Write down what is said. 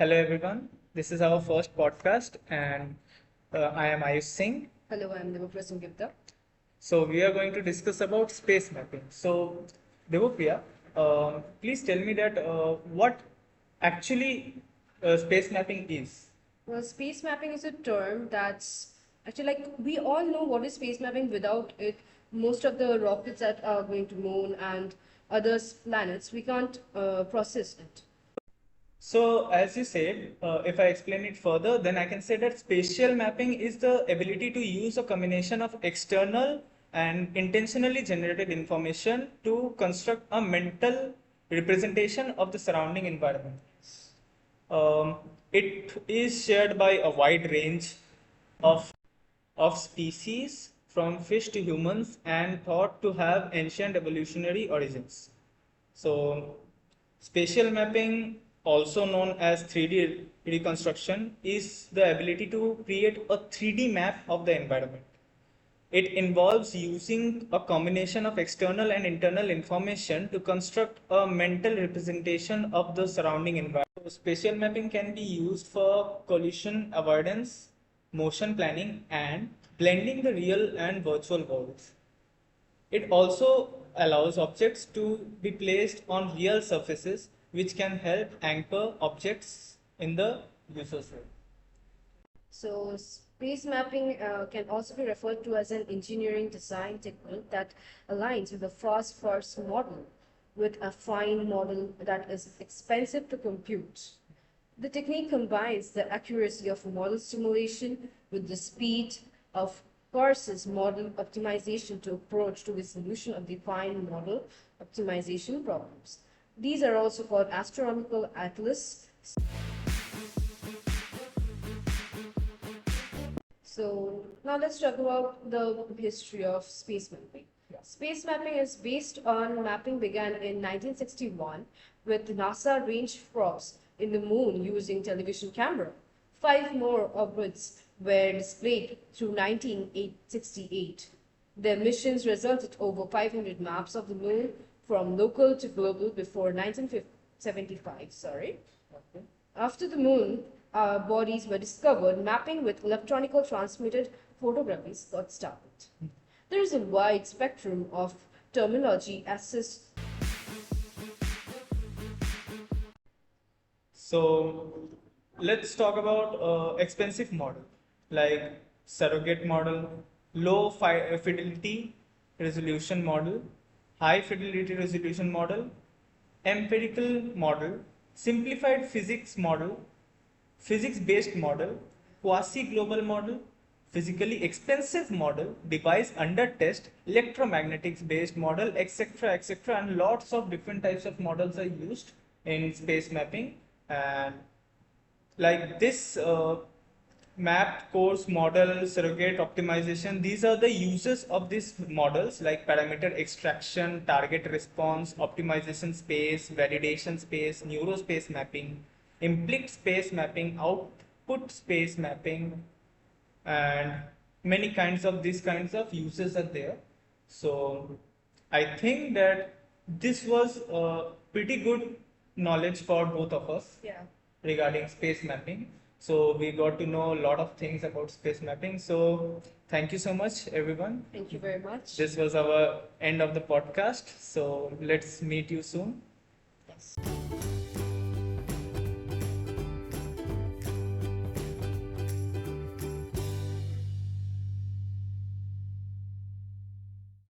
Hello everyone. This is our first podcast, and I am Ayush Singh. Hello, I'm Devaprasam Gupta. So we are going to discuss about space mapping. So Devapriya, please tell me that what actually space mapping is. Well, space mapping is a term that's actually like we all know what is space mapping. Without it, most of the rockets that are going to moon and other planets, we can't process it. So as you said, if I explain it further, then I can say that spatial mapping is the ability to use a combination of external and intentionally generated information to construct a mental representation of the surrounding environment. Um, it is shared by a wide range of, of species from fish to humans and thought to have ancient evolutionary origins. So, spatial mapping, also known as 3D reconstruction, is the ability to create a 3D map of the environment. It involves using a combination of external and internal information to construct a mental representation of the surrounding environment. So, spatial mapping can be used for collision avoidance, motion planning, and blending the real and virtual worlds. It also allows objects to be placed on real surfaces, which can help anchor objects in the user's world. So, space mapping can also be referred to as an engineering design technique that aligns with a fast first model with a fine model that is expensive to compute. The technique combines the accuracy of model simulation with the speed of Course's model optimization to approach to the solution of defined model optimization problems. These are also called astronomical atlas. So now let's talk about the history of space mapping. Space mapping is based on mapping began in 1961 with NASA range probes in the moon using television camera. Five more orbits were displayed through 1968. Their missions resulted over 500 maps of the moon from local to global before 1975. Okay. After the moon bodies were discovered, mapping with electronically transmitted photographies got started. There is a wide spectrum of terminology assist. So let's talk about expensive model like surrogate model, low fidelity resolution model, high fidelity resolution model, empirical model, simplified physics model, physics-based model, quasi-global model, physically expensive model, device under test, electromagnetics-based model, etc., etc., and lots of different types of models are used in space mapping. And like this mapped course model, surrogate optimization, these are the uses of these models like parameter extraction, target response, optimization space, validation space, neurospace mapping, implicit space mapping, output space mapping, and many kinds of these kinds of uses are there. So I think that this was pretty good knowledge for both of us. Yeah. Regarding space mapping. So we got to know a lot of things about space mapping. So thank you so much, everyone. Thank you very much. This was our end of the podcast. So let's meet you soon. Yes.